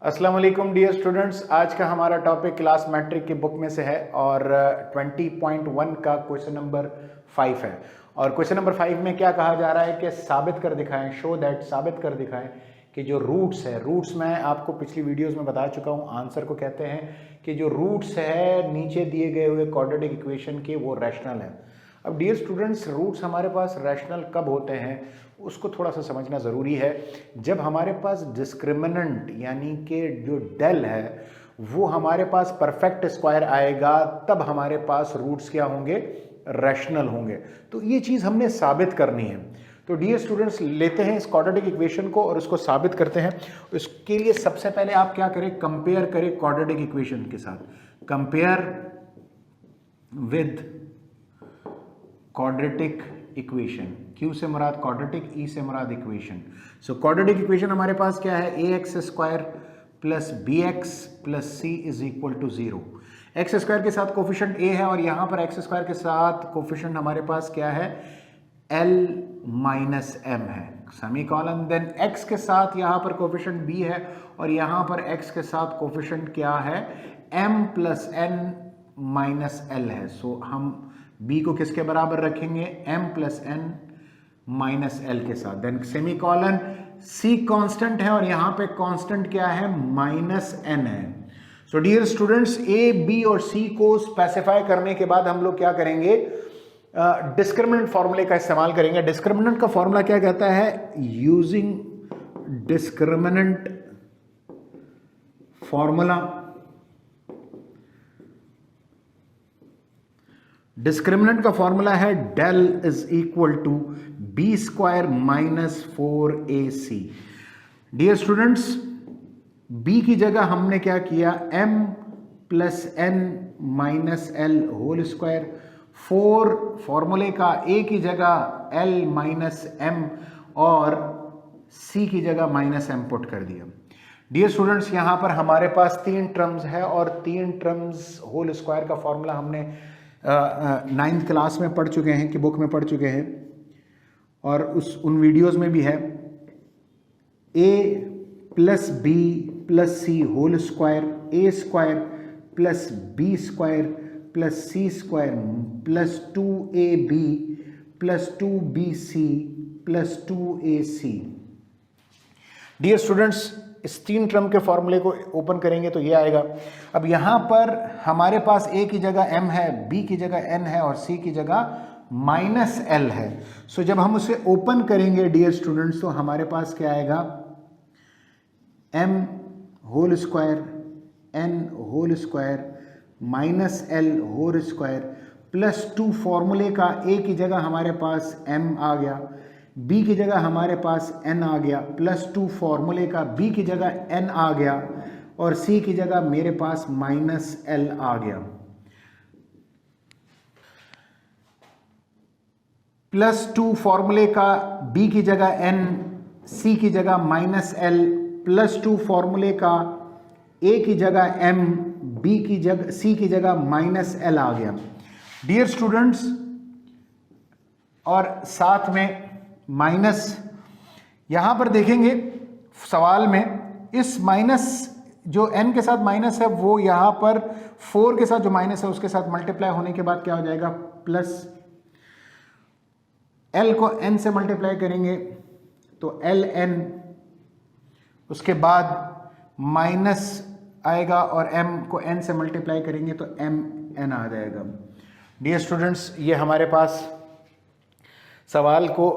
अस्सलाम वालेकुम dear students. आज का हमारा टॉपिक क्लास मैट्रिक की बुक में से है और 20.1 का क्वेश्चन नंबर 5 है। और क्वेश्चन नंबर 5 में क्या कहा जा रहा है कि साबित कर दिखाएं, शो दैट, साबित कर दिखाएं कि जो रूट्स है, रूट्स मैं आपको पिछली वीडियोस में बता चुका हूं, आंसर को कहते हैं कि जो रूट्स है नीचे दिए गए हुए क्वाड्रेटिक इक्वेशन के वो रैशनल है। अब डियर स्टूडेंट्स, रूट्स हमारे पास रैशनल कब होते हैं उसको थोड़ा सा समझना ज़रूरी है। जब हमारे पास डिस्क्रिमिनेंट यानी कि जो डेल है वो हमारे पास परफेक्ट स्क्वायर आएगा, तब हमारे पास रूट्स क्या होंगे, रैशनल होंगे। तो ये चीज़ हमने साबित करनी है। तो डियर स्टूडेंट्स, लेते हैं इस क्वाड्रेटिक इक्वेशन को और उसको साबित करते हैं। इसके लिए सबसे पहले आप क्या करें, कंपेयर करें क्वाड्रेटिक इक्वेशन के साथ। Compare with quadratic equation. Q से मुराद क्वाड्रेटिक, ई से मुराद इक्वेशन। सो क्वाड्रेटिक इक्वेशन हमारे पास क्या है, a x square plus b x plus c is equal to 0। X square के साथ कोफिशिएंट ए है और यहां पर एक्स स्क्वायर के साथ कोफिशिएंट हमारे पास क्या है, एल माइनस एम है, सेमीकोलन। देन एक्स के साथ यहां पर कोफिशिएंट बी है और यहां पर एक्स के साथ कोफिशिएंट क्या है, M plus N minus L है। सो हम b को किसके बराबर रखेंगे, m plus N minus L के साथ। देन सेमीकोलन, c कांस्टेंट है और यहां पे कांस्टेंट क्या है, माइनस एन है। So dear students, a, b और c को स्पेसिफाई करने के बाद हम लोग क्या करेंगे, डिस्क्रिमिनेंट फॉर्मूले का इस्तेमाल करेंगे। डिस्क्रिमिनेंट का फॉर्मूला क्या कहता है, यूजिंग डिस्क्रिमिनेंट फॉर्मूला। डिस्क्रिमिनेंट का फॉर्मूला है del is equal to B square minus 4ac। Dear students, b की जगह हमने क्या किया, m plus N minus L whole square. 4 फॉर्मूले का a की जगह l माइनस m और c की जगह माइनस m पुट कर दिया। डियर स्टूडेंट्स, यहां पर हमारे पास 3 टर्म्स है और 3 टर्म्स होल स्क्वायर का फॉर्मूला हमने 9th क्लास में पढ़ चुके हैं, कि बुक में पढ़ चुके हैं और उन वीडियोस में भी है। a plus B plus C whole square, A square plus B square plus C square plus 2ab plus 2bc plus 2ac। Dear students, इस 3 टर्म के फॉर्मूले को ओपन करेंगे तो ये आएगा। अब यहां पर हमारे पास a की जगह m है, b की जगह n है और c की जगह माइनस l है। सो जब हम उसे ओपन करेंगे डियर स्टूडेंट्स, तो हमारे पास क्या आएगा, m whole square n whole square minus l whole square plus 2 फॉर्मूले का a की जगह हमारे पास m आ गया, b की जगह हमारे पास n आ गया, प्लस 2 फॉर्मूले का b की जगह n आ गया और c की जगह मेरे पास माइनस l आ गया, प्लस 2 फॉर्मूले का b की जगह n, c की जगह माइनस l, प्लस 2 फॉर्मूले का a की जगह m, b की जगह c की जगह माइनस l आ गया। डियर स्टूडेंट्स, और साथ में माइनस, यहां पर देखेंगे सवाल में इस माइनस जो n के साथ माइनस है वो यहां पर 4 के साथ जो माइनस है उसके साथ मल्टीप्लाई होने के बाद क्या हो जाएगा, प्लस l को n से मल्टीप्लाई करेंगे तो ln, उसके बाद माइनस आएगा और m को n से मल्टीप्लाई करेंगे तो mn आ जाएगा। डियर स्टूडेंट्स, ये हमारे पास सवाल को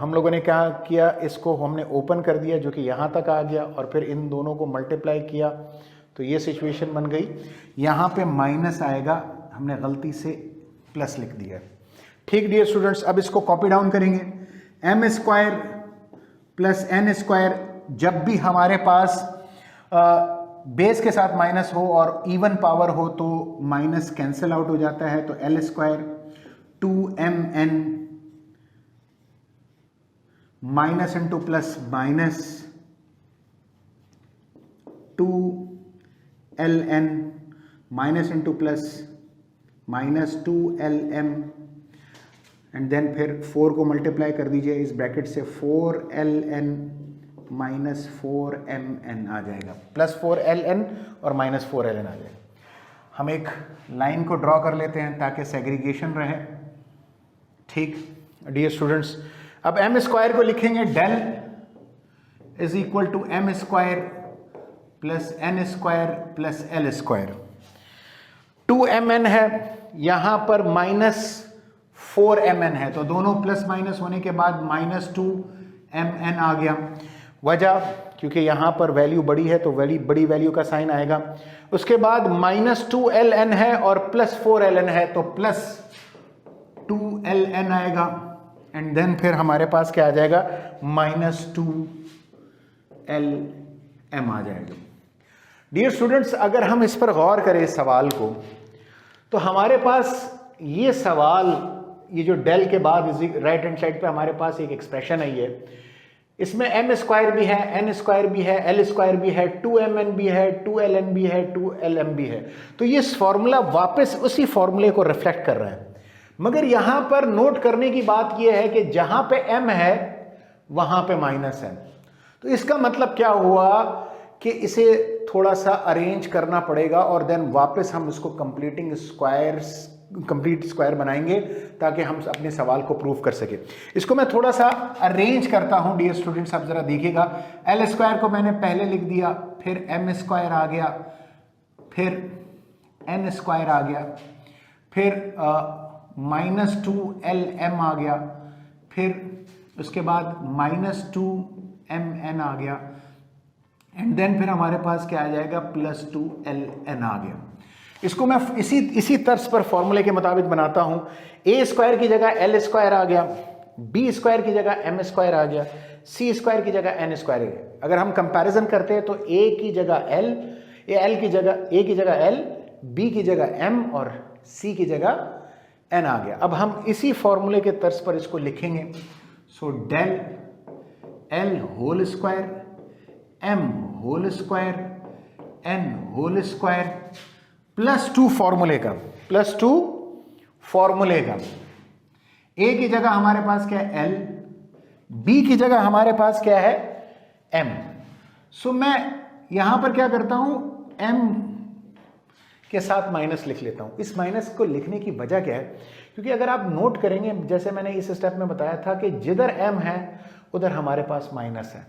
हम लोगों ने क्या किया, इसको हमने ओपन कर दिया जो कि यहाँ तक आ गया और फिर इन दोनों को मल्टीप्लाई किया तो ये सिचुएशन बन गई। यहाँ पे माइनस आएगा, हमने गलती से प्लस लिख दिया। ठीक डियर स्टूडेंट्स, अब इसको कॉपी डाउन करेंगे। m square plus n square, जब भी हमारे पास बेस के साथ माइनस हो और इवन पावर हो तो माइनस कैंसिल आउट हो जाता है, तो l square 2mn minus into plus minus 2ln minus into plus minus 2lm and then फिर 4 को मल्टीप्लाई कर दीजिए इस ब्रैकेट से, 4ln माइनस 4mn आ जाएगा, प्लस 4ln और माइनस 4ln आ जाएगा। हम एक लाइन को ड्रॉ कर लेते हैं ताकि सेग्रीगेशन रहे। ठीक डियर स्टूडेंट्स, अब एम स्क्वायर को लिखेंगे del is equal to M square plus N square plus L square. 2mn है, यहां पर माइनस 4mn है, तो दोनों प्लस माइनस होने के बाद माइनस 2mn आ गया। वजह क्योंकि यहां पर वैल्यू बड़ी है तो बड़ी वैल्यू का साइन आएगा। उसके बाद माइनस 2ln है और प्लस 4ln है, तो प्लस 2ln आएगा। एंड देन फिर हमारे पास क्या आ जाएगा, माइनस 2lm आ जाएगा। डियर स्टूडेंट्स, अगर हम इस पर गौर करें इस सवाल को, तो हमारे पास ये सवाल, ये जो डेल के बाद राइट हैंड साइड पे हमारे पास एक एक्सप्रेशन है, ये इसमें एम स्क्वायर भी है, एन स्क्वायर भी है, एल स्क्वायर भी है, 2mn भी है, 2ln भी है, 2lm भी है। तो ये फॉर्मूला वापस उसी फॉर्मूले को रिफ्लेक्ट कर रहा है। मगर यहां पर नोट करने की बात यह है कि जहां पे m है वहां पे माइनस है। तो इसका मतलब क्या हुआ कि इसे थोड़ा सा अरेंज करना पड़ेगा और देन वापस हम इसको कंप्लीट स्क्वायर बनाएंगे ताकि हम अपने सवाल को प्रूव कर सके। इसको मैं थोड़ा सा अरेंज करता हूं डियर स्टूडेंट्स, आप जरा देखिएगा। एल स्क्वायर को मैंने पहले लिख दिया, फिर एम स्क्वायर आ गया, फिर एन स्क्वायर आ गया, फिर माइनस 2lm आ गया, फिर उसके बाद माइनस 2mn आ गया, एंड देन फिर हमारे पास क्या आ जाएगा, प्लस 2ln आ गया। इसको मैं इसी तर्ज पर फॉर्मूले के मुताबिक बनाता हूं। ए स्क्वायर की जगह एल स्क्वायर आ गया, बी स्क्वायर की जगह एम स्क्वायर आ गया, सी स्क्वायर की जगह एन स्क्वायर आ गया। अगर हम कंपैरिजन करते हैं तो ए की जगह एल, ए की जगह एल, बी की जगह एम और सी की जगह एन आ गया। अब हम इसी फॉर्मूले के तर्ज पर इसको लिखेंगे। So del L whole square, M whole square, N whole square, plus 2 फॉर्मूले का, ए की जगह हमारे पास क्या है, एल, बी की जगह हमारे पास क्या है, एम। सो मैं यहां पर क्या करता हूं, एम के साथ माइनस लिख लेता हूं। इस माइनस को लिखने की वजह क्या है, क्योंकि अगर आप नोट करेंगे, जैसे मैंने इस स्टेप में बताया था कि जिधर एम है उधर हमारे पास माइनस है,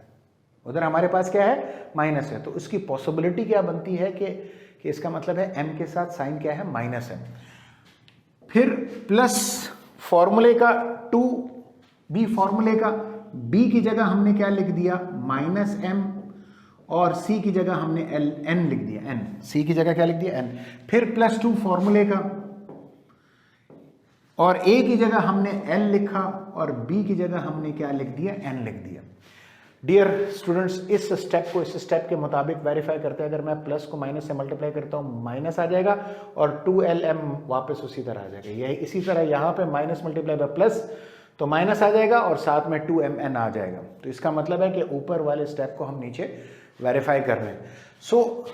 उधर हमारे पास क्या है, माइनस है। तो उसकी पॉसिबिलिटी क्या बनती है कि इसका मतलब है m के साथ साइन क्या है, माइनस है। फिर प्लस फॉर्मूले का 2b फॉर्मूले का, b की जगह हमने क्या लिख दिया, माइनस m, और c की जगह हमने n लिख दिया, n, c की जगह क्या लिख दिया, n। फिर प्लस 2 फॉर्मूले का, और a की जगह हमने l लिखा और b की जगह हमने क्या लिख दिया, n लिख दिया। डियर स्टूडेंट्स, इस स्टेप के मुताबिक वेरीफाई करते हैं। अगर मैं प्लस को माइनस से मल्टीप्लाई करता हूँ, माइनस आ जाएगा और 2lm वापस उसी तरह आ जाएगा। यही इसी तरह यहाँ पे माइनस मल्टीप्लाई बाय प्लस, तो माइनस आ जाएगा और साथ में 2mn आ जाएगा। तो इसका मतलब है कि ऊपर वाले स्टेप को हम नीचे वेरीफाई कर रहे हैं। सो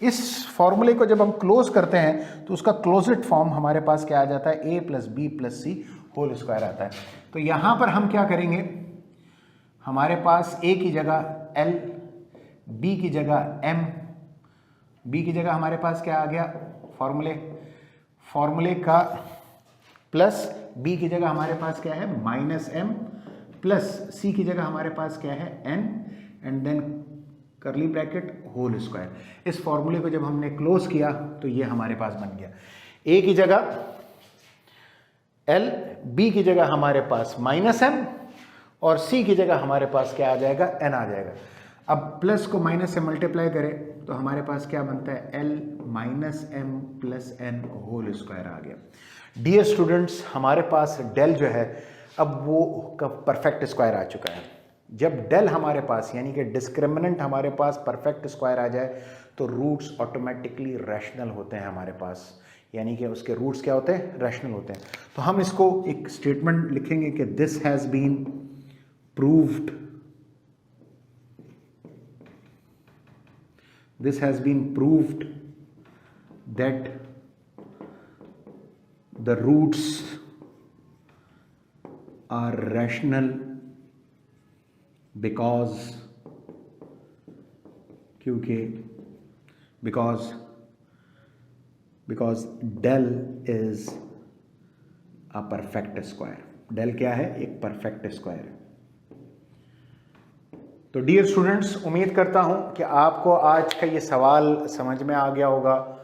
इस फॉर्मूले को जब हम क्लोज करते हैं तो उसका क्लोजेड फॉर्म हमारे पास क्या आ जाता है, a plus B plus C whole square आता है। तो यहाँ पर हम क्या करेंगे, हमारे पास a की जगह l, b की जगह m, b की जगह हमारे पास क्या आ गया, फॉर्मूले का प्लस, b की जगह हमारे पास क्या है, माइनस m, प्लस c की जगह हमारे पास क्या है, n, and then curly bracket whole square. इस फॉर्मूले को जब हमने क्लोज किया तो ये हमारे पास बन गया, a की जगह l, b की जगह हमारे पास माइनस m और c की जगह हमारे पास क्या आ जाएगा, n आ जाएगा। अब प्लस को माइनस से मल्टीप्लाई करें तो हमारे पास क्या बनता है, l minus m plus n whole square आ गया। डियर स्टूडेंट्स, हमारे पास डेल जो है अब वो परफेक्ट स्क्वायर आ चुका है। जब डेल हमारे पास यानी कि डिस्क्रिमिनेंट हमारे पास परफेक्ट स्क्वायर आ जाए तो रूट्स ऑटोमेटिकली रैशनल होते हैं हमारे पास, यानी कि उसके रूट्स क्या होते हैं, रैशनल होते हैं। तो हम इसको एक स्टेटमेंट लिखेंगे कि this has been proved, this has been proved that the roots are rational because del is a perfect square. डेल क्या है? एक परफेक्ट स्क्वायर है। तो डियर स्टूडेंट्स, उम्मीद करता हूं कि आपको आज का ये सवाल समझ में आ गया होगा